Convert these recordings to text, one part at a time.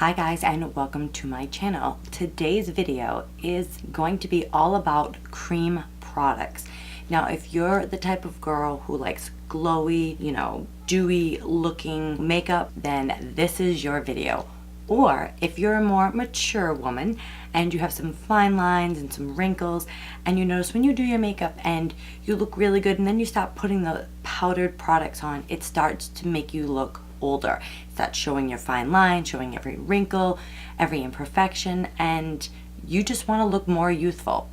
Hi guys, and welcome to my channel. Today's video is going to be all about cream products. Now, if you're the type of girl who likes glowy, dewy looking makeup, then this is your video. Or if you're a more mature woman and you have some fine lines and some wrinkles, and you notice when you do your makeup and you look really good and then you stop putting the powdered products on, it starts to make you look older. It starts showing your fine line, showing every wrinkle, every imperfection, and you just want to look more youthful.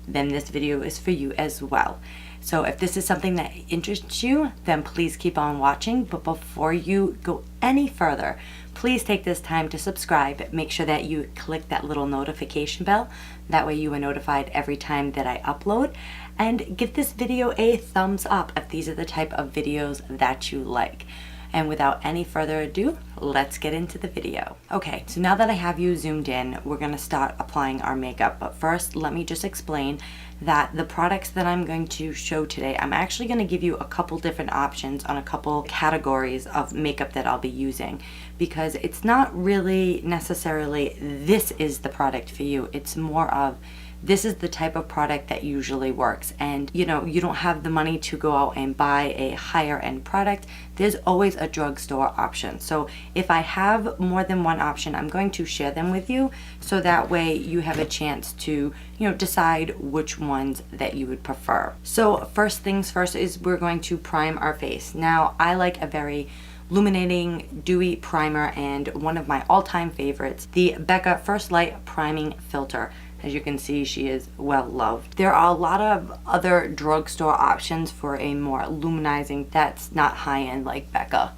Then this video is for you as well. So if this is something that interests you, then please keep on watching. But before you go any further, please take this time to subscribe. Make sure that you click that little notification bell. That way you are notified every time that I upload. And give this video a thumbs up if these are the type of videos that you like. And without any further ado, let's get into the video. Okay, so now that I have you zoomed in, we're gonna start applying our makeup. But first, let me just explain that the products that I'm going to show today, I'm actually gonna give you a couple different options on a couple categories of makeup that I'll be using, because it's not really necessarily this is the product for you. It's more of this is the type of product that usually works. And you don't have the money to go out and buy a higher end product, there's always a drugstore option. So if I have more than one option, I'm going to share them with you, so that way you have a chance to decide which ones that you would prefer. So first things first is we're going to prime our face. Now, I like a very illuminating dewy primer, and one of my all-time favorites, the Becca First Light Priming Filter. As you can see, she is well loved. There are a lot of other drugstore options for a more luminizing that's not high-end like Becca.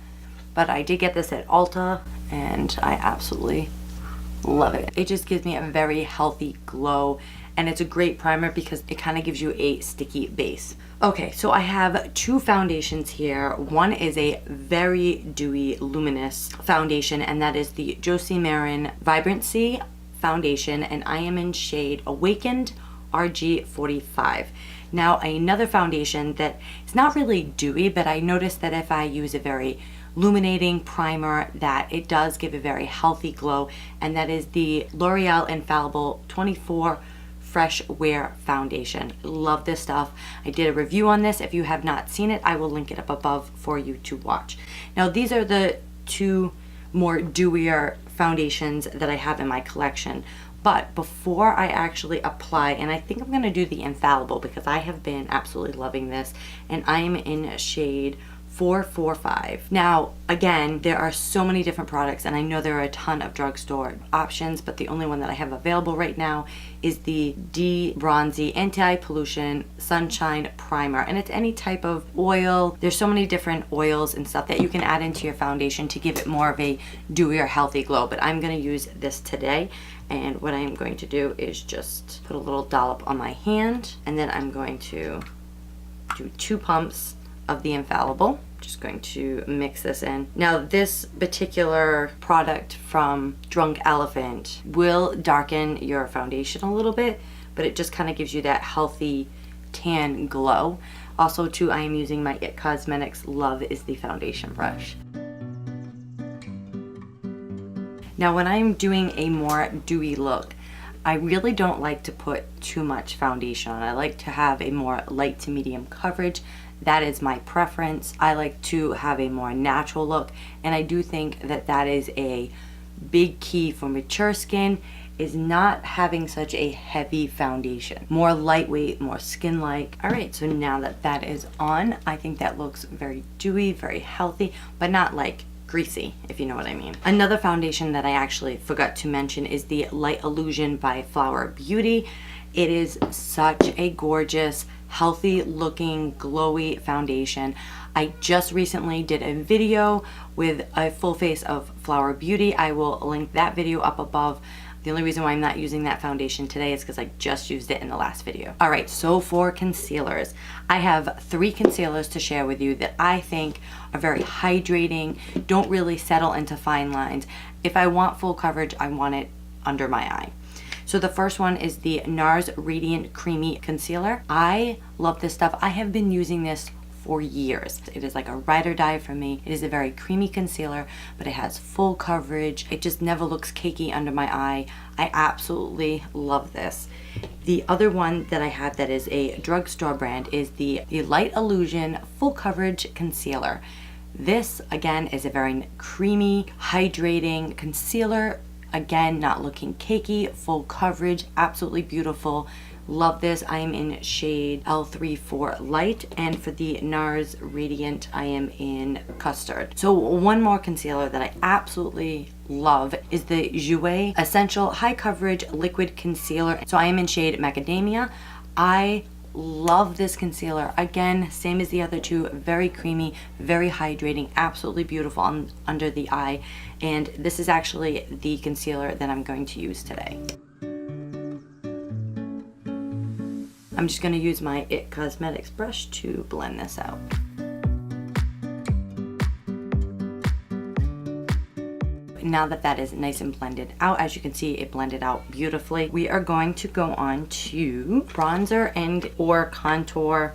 But I did get this at ULTA and I absolutely love it. It just gives me a very healthy glow, and it's a great primer because it kind of gives you a sticky base. Okay, so I have two foundations here. One is a very dewy luminous foundation, and that is the Josie Maran Vibrancy foundation, and I am in shade Awakened RG45. Now, another foundation that is not really dewy, but I noticed that if I use a very illuminating primer, that it does give a very healthy glow, and that is the L'Oreal Infallible 24 Fresh Wear Foundation. Love this stuff. I did a review on this. If you have not seen it, I will link it up above for you to watch. Now, these are the two more dewier foundations that I have in my collection. But before I actually apply, and I think I'm going to do the Infallible because I have been absolutely loving this, and I am in shade 445. Now, again, there are so many different products, and I know there are a ton of drugstore options, but the only one that I have available right now is the D-Bronzi Anti-Pollution Sunshine Primer, and it's any type of oil. There's so many different oils and stuff that you can add into your foundation to give it more of a dewy or healthy glow, but I'm going to use this today. And what I'm going to do is just put a little dollop on my hand, and then I'm going to do 2 pumps of the Infallible. Just going to mix this in. Now, this particular product from Drunk Elephant will darken your foundation a little bit, but it just kind of gives you that healthy tan glow. Also, too, I am using my IT Cosmetics Love is the foundation brush. Now, when I'm doing a more dewy look, I really don't like to put too much foundation on. I like to have a more light to medium coverage. That is my preference. I like to have a more natural look, and I do think that that is a big key for mature skin, is not having such a heavy foundation. More lightweight, more skin-like. All right, so now that that is on, I think that looks very dewy, very healthy, but not like greasy, if you know what I mean. Another foundation that I actually forgot to mention is the Light Illusion by Flower Beauty. It is such a gorgeous, healthy looking, glowy foundation. I just recently did a video with a full face of Flower Beauty. I will link that video up above. The only reason why I'm not using that foundation today is because I just used it in the last video. All right, so for concealers, I have 3 concealers to share with you that I think are very hydrating, don't really settle into fine lines. If I want full coverage, I want it under my eye. So the first one is the Nars Radiant Creamy Concealer. I love this stuff. I have been using this for years. It is like a ride or die for me. It is a very creamy concealer, but it has full coverage. It just never looks cakey under my eye. I absolutely love this. The other one that I have that is a drugstore brand is the Light Illusion Full Coverage Concealer. This, again, is a very creamy, hydrating concealer. Again, not looking cakey, full coverage, absolutely beautiful. Love this. I am in shade L3 for Light, and for the Nars Radiant, I am in Custard. So one more concealer that I absolutely love is the Jouer Essential High Coverage Liquid Concealer. So I am in shade Macadamia. I love this concealer. Again, same as the other two, very creamy, very hydrating, absolutely beautiful under the eye. And this is actually the concealer that I'm going to use today. I'm just going to use my IT Cosmetics brush to blend this out. Now that that is nice and blended out, as you can see, it blended out beautifully. We are going to go on to bronzer and or contour.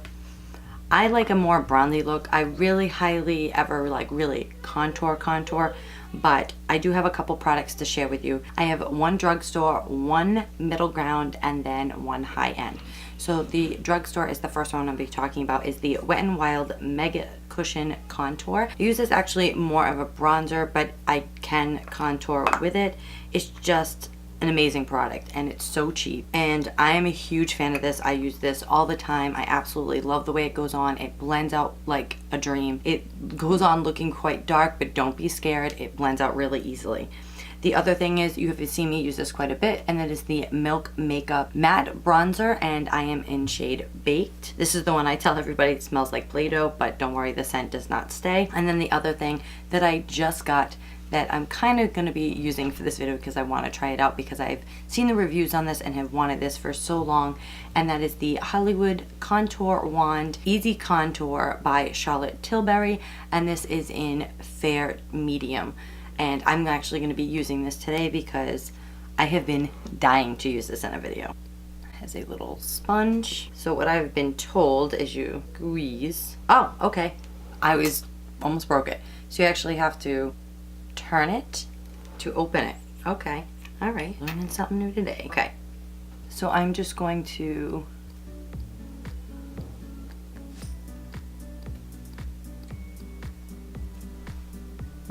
I like a more bronzy look. I really highly ever like really contour, but I do have a couple products to share with you. I have one drugstore, one middle ground, and then one high end. So the drugstore is the first one I'll be talking about, is the Wet n Wild Mega Cushion Contour. I use this actually more of a bronzer, but I can contour with it. It's just an amazing product, and it's so cheap, and I am a huge fan of this. I use this all the time. I absolutely love the way it goes on. It blends out like a dream. It goes on looking quite dark, but don't be scared. It blends out really easily. The other thing is, you have seen me use this quite a bit, and that is the Milk Makeup Matte Bronzer, and I am in shade Baked. This is the one I tell everybody it smells like Play-Doh, but don't worry, the scent does not stay. And then the other thing that I just got that I'm kind of going to be using for this video because I want to try it out, because I've seen the reviews on this and have wanted this for so long, and that is the Hollyward Contour Wand Easy Contour by Charolette Tilbury, and this is in Fair Medium. And I'm actually going to be using this today because I have been dying to use this in a video. It has a little sponge. So what I've been told is you squeeze. Oh, okay. I almost broke it. So you actually have to turn it to open it. Okay. All right. Learning something new today. Okay. So I'm just going to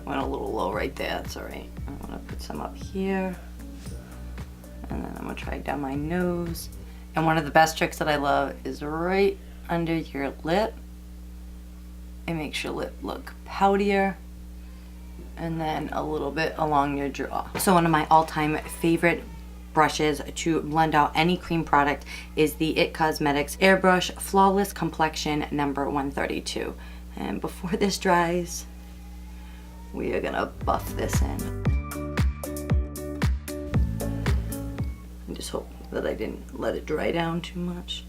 went a little low right there. That's all right. I'm gonna put some up here, and then I'm gonna try down my nose. And one of the best tricks that I love is right under your lip. It makes your lip look poutier, and then a little bit along your jaw. So one of my all-time favorite brushes to blend out any cream product is the IT Cosmetics Airbrush Flawless Complexion number 132. And before this dries, we are gonna buff this in. I just hope that I didn't let it dry down too much,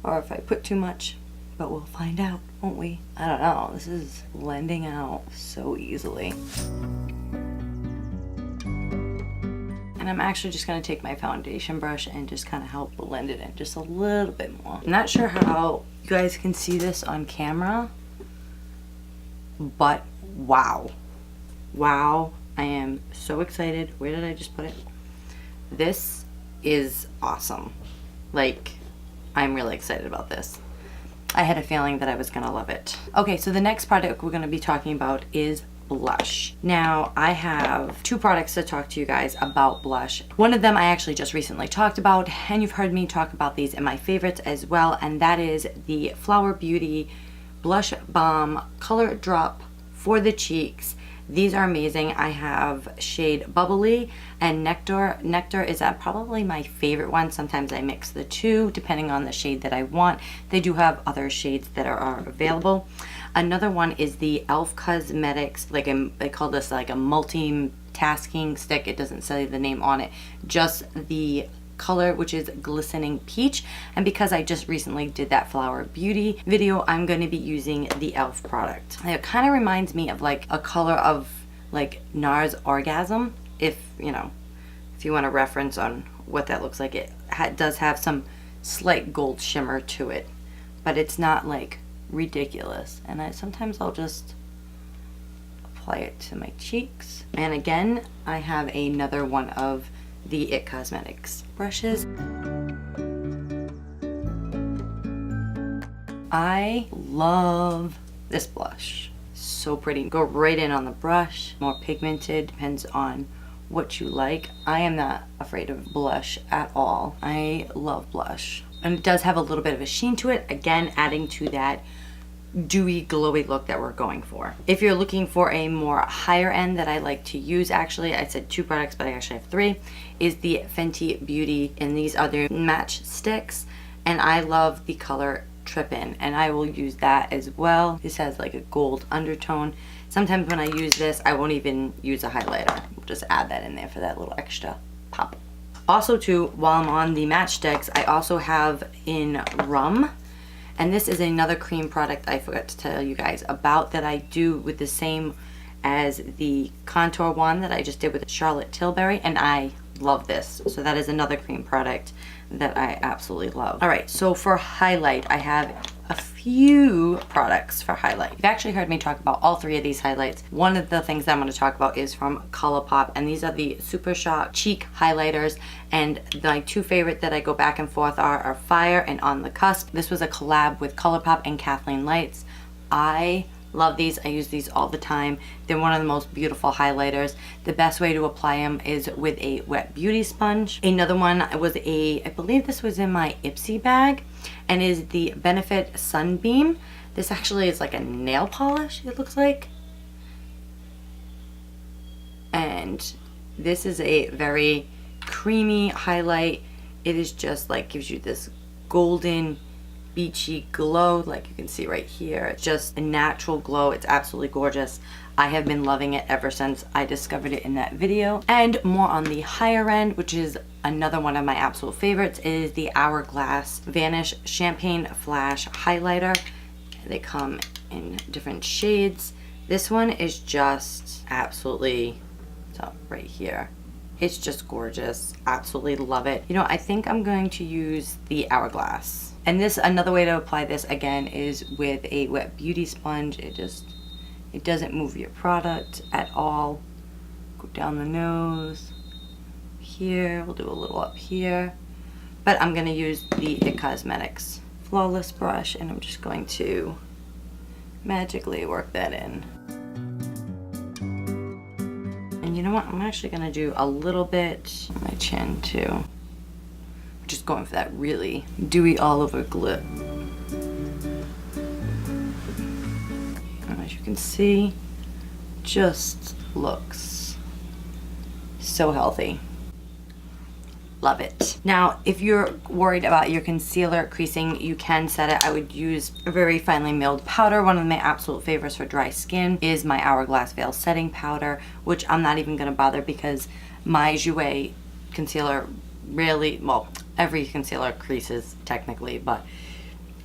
or if I put too much, but we'll find out, won't we? I don't know. This is blending out so easily. And I'm actually just gonna take my foundation brush and just kind of help blend it in just a little bit more. I'm not sure how you guys can see this on camera, but wow. Wow, I am so excited. Where did I just put it? This is awesome. Like, I'm really excited about this. I had a feeling that I was gonna love it. Okay, so the next product we're gonna be talking about is blush. Now, I have two products to talk to you guys about blush. One of them I actually just recently talked about, and you've heard me talk about these in my favorites as well, and that is the Flower Beauty Blush Balm Color Drop for the cheeks. These are amazing. I have shade Bubbly and Nectar. Nectar is probably my favorite one. Sometimes I mix the two depending on the shade that I want. They do have other shades that are available. Another one is the e.l.f. Cosmetics, they call this like a multitasking stick. It doesn't say the name on it, just the color, which is Glistening Peach. And because I just recently did that Flower Beauty video, I'm going to be using the e.l.f. product. And it kind of reminds me of like a color of like Nars Orgasm, if you know, if you want a reference on what that looks like. It does have some slight gold shimmer to it, but it's not like ridiculous. And sometimes I'll just apply it to my cheeks. And again, I have another one of the IT Cosmetics brushes. I love this blush. So pretty. Go right in on the brush. More pigmented, depends on what you like. I am not afraid of blush at all. I love blush. And it does have a little bit of a sheen to it, again adding to that dewy, glowy look that we're going for. If you're looking for a more higher end that I like to use, actually, I said 2 products, but I actually have 3, is the Fenty Beauty, and these are their Matchsticks, and I love the color Trippin, and I will use that as well. This has like a gold undertone. Sometimes when I use this, I won't even use a highlighter. We'll just add that in there for that little extra pop. Also too, while I'm on the Matchsticks, I also have in Rum. And this is another cream product I forgot to tell you guys about that I do with the same as the contour one that I just did with Charlotte Tilbury, and I love this. So that is another cream product that I absolutely love. All right, so for highlight, I have a few products for highlight. You've actually heard me talk about all 3 of these highlights. One of the things that I'm going to talk about is from Colourpop, and these are the Super Shock Cheek Highlighters, and my 2 favorite that I go back and forth are Fire and On the Cusp. This was a collab with Colourpop and Kathleen Lights. I love these. I use these all the time. They're one of the most beautiful highlighters. The best way to apply them is with a wet beauty sponge. Another one was I believe this was in my Ipsy bag, and is the Benefit Sunbeam. This actually is like a nail polish, it looks like. And this is a very creamy highlight. It is just like gives you this golden beachy glow, like you can see right here. It's just a natural glow. It's absolutely gorgeous. I have been loving it ever since I discovered it in that video. And more on the higher end, which is another one of my absolute favorites, is the HOURGLASS Vanish Champagne Flash Highlighter. They come in different shades. This one is just absolutely, so right here, it's just gorgeous. Absolutely love it. You know, I think I'm going to use the HOURGLASS. And this, another way to apply this again is with a wet beauty sponge. It doesn't move your product at all. Go down the nose, here, we'll do a little up here. But I'm gonna use the IT Cosmetics Flawless brush, and I'm just going to magically work that in. And you know what, I'm actually gonna do a little bit on my chin too. Just going for that really dewy all over glip. And as you can see, just looks so healthy. Love it. Now, if you're worried about your concealer creasing, you can set it. I would use a very finely milled powder. One of my absolute favorites for dry skin is my HOURGLASS Veil Setting Powder, which I'm not even gonna bother because my Jouer concealer really, well, every concealer creases technically, but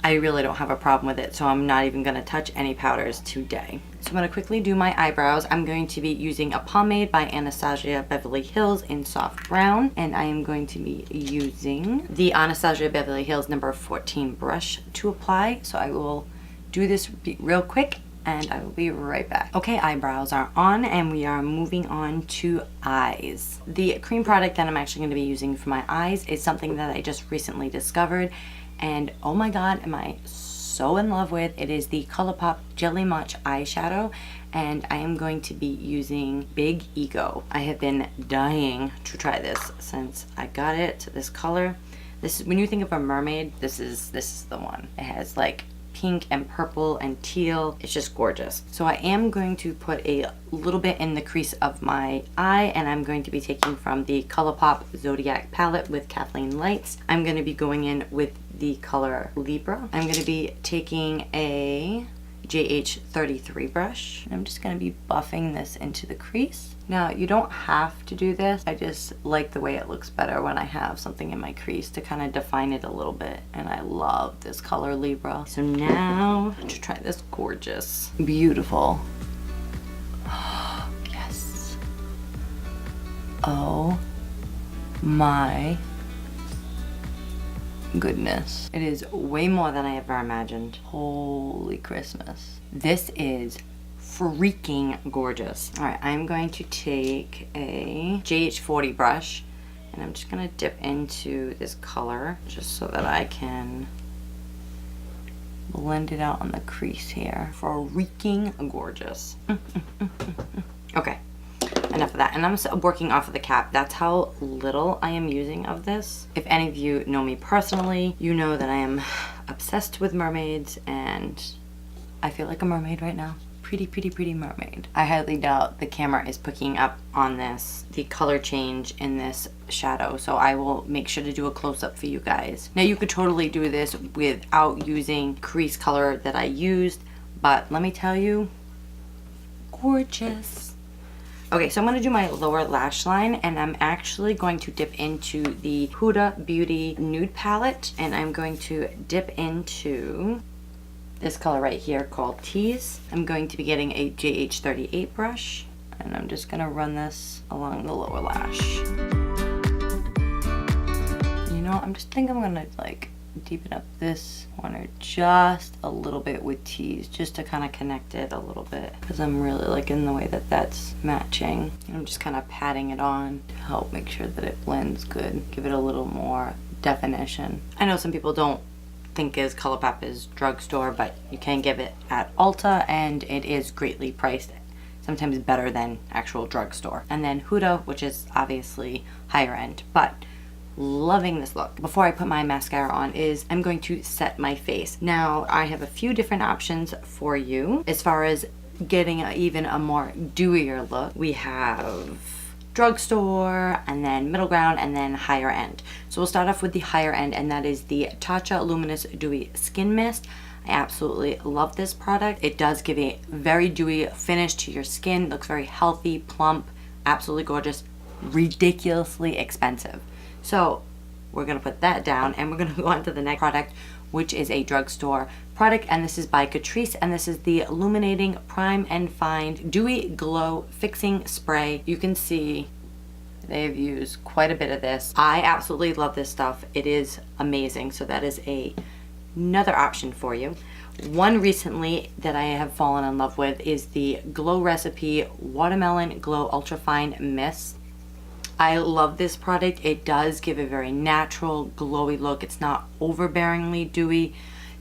I really don't have a problem with it, so I'm not even going to touch any powders today. So I'm going to quickly do my eyebrows. I'm going to be using a pomade by Anastasia Beverly Hills in Soft Brown, and I am going to be using the Anastasia Beverly Hills number 14 brush to apply. So I will do this real quick and I will be right back. Okay, eyebrows are on and we are moving on to eyes. The cream product that I'm actually going to be using for my eyes is something that I just recently discovered, and oh my god, am I so in love with. It is the Colourpop Jelly Much eyeshadow, and I am going to be using Big Ego. I have been dying to try this since I got it, this color. This, when you think of a mermaid, this is the one. It has like pink and purple and teal. It's just gorgeous. So I am going to put a little bit in the crease of my eye, and I'm going to be taking from the Colourpop Zodiac palette with Kathleen Lights. I'm going to be going in with the color Libra. I'm going to be taking a JH33 brush. I'm just going to be buffing this into the crease. Now, you don't have to do this. I just like the way it looks better when I have something in my crease to kind of define it a little bit. And I love this color Libra. So now, to try this gorgeous, beautiful. Oh, yes. Oh my goodness. It is way more than I ever imagined. Holy Christmas. This is freaking gorgeous. All right, I'm going to take a JH40 brush and I'm just gonna dip into this color just so that I can blend it out on the crease here. Freaking gorgeous. Okay, enough of that. And I'm working off of the cap. That's how little I am using of this. If any of you know me personally, you know that I am obsessed with mermaids and I feel like a mermaid right now. Pretty mermaid. I highly doubt the camera is picking up on this, the color change in this shadow, so I will make sure to do a close-up for you guys. Now you could totally do this without using crease color that I used, but let me tell you, gorgeous. Okay, so I'm going to do my lower lash line, and I'm actually going to dip into the Huda Beauty Nude Palette, and I'm going to dip into this color right here called Tease. I'm going to be getting a JH38 brush, and I'm just going to run this along the lower lash. You know, I'm just thinking I'm going to like deepen up this corner just a little bit with Tease, just to kind of connect it a little bit, because I'm really liking the way that that's matching. And I'm just kind of patting it on to help make sure that it blends good, give it a little more definition. I know some people don't think is Colourpop is drugstore, but you can get it at Ulta and it is greatly priced, sometimes better than actual drugstore. And then Huda, which is obviously higher end, but loving this look. Before I put my mascara on I'm going to set my face. Now I have a few different options for you as far as getting even a more dewier look. We have drugstore, and then middle ground, and then higher end. So we'll start off with the higher end, and that is the TATCHA Luminous Dewy Skin Mist. I absolutely love this product. It does give a very dewy finish to your skin. It looks very healthy, plump, absolutely gorgeous, ridiculously expensive. So we're gonna put that down, and we're gonna go on to the next product, which is a drugstore product, and this is by CATRICE, and this is the Illuminating Prime and Find Dewy Glow Fixing Spray. You can see they've used quite a bit of this. I absolutely love this stuff. It is amazing. So that is another option for you. One recently that I have fallen in love with is the Glow Recipe Watermelon Glow Ultra Fine Mist. I love this product. It does give a very natural, glowy look. It's not overbearingly dewy.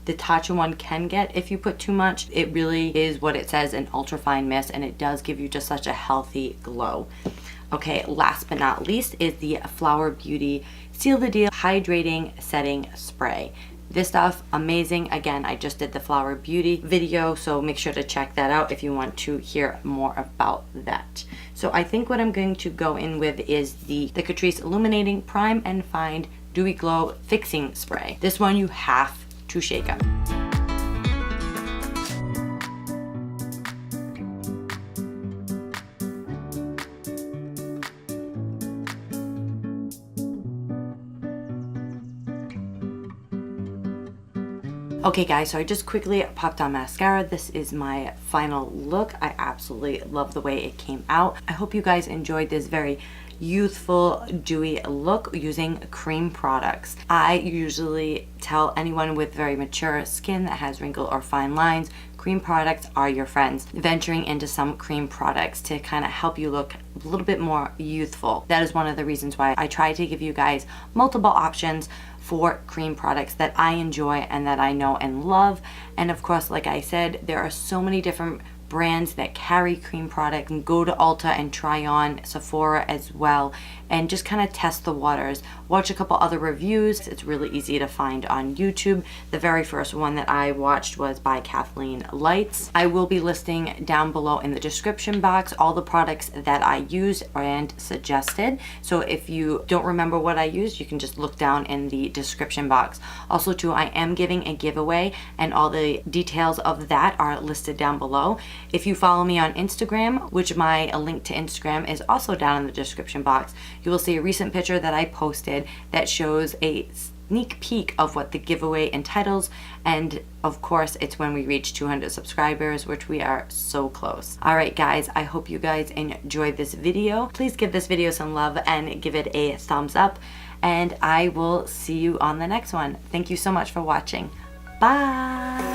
The TATCHA one can get if you put too much. It really is what it says, an ultra fine mist, and it does give you just such a healthy glow. Okay, last but not least is the Flower Beauty Seal the Deal Hydrating Setting Spray. This stuff, amazing. Again, I just did the Flower Beauty video, so make sure to check that out if you want to hear more about that. So I think what I'm going to go in with is the CATRICE Illuminating Prime and Find Dewy Glow Fixing Spray. This one you have to shake up. Okay guys, so I just quickly popped on mascara. This is my final look. I absolutely love the way it came out. I hope you guys enjoyed this very youthful, dewy look using cream products. I usually tell anyone with very mature skin that has wrinkle or fine lines, cream products are your friends. Venturing into some cream products to kind of help you look a little bit more youthful. That is one of the reasons why I try to give you guys multiple options for cream products that I enjoy and that I know and love. And of course, like I said, there are so many different brands that carry cream products. And go to Ulta and try on Sephora as well and just kind of test the waters. Watch a couple other reviews. It's really easy to find on YouTube. The very first one that I watched was by Kathleen Lights. I will be listing down below in the description box all the products that I used and suggested. So if you don't remember what I used, you can just look down in the description box. Also too, I am giving a giveaway and all the details of that are listed down below. If you follow me on Instagram, which my link to Instagram is also down in the description box, you will see a recent picture that I posted that shows a sneak peek of what the giveaway entitles, and of course it's when we reach 200 subscribers, which we are so close. Alright guys, I hope you guys enjoyed this video. Please give this video some love and give it a thumbs up, and I will see you on the next one. Thank you so much for watching. Bye!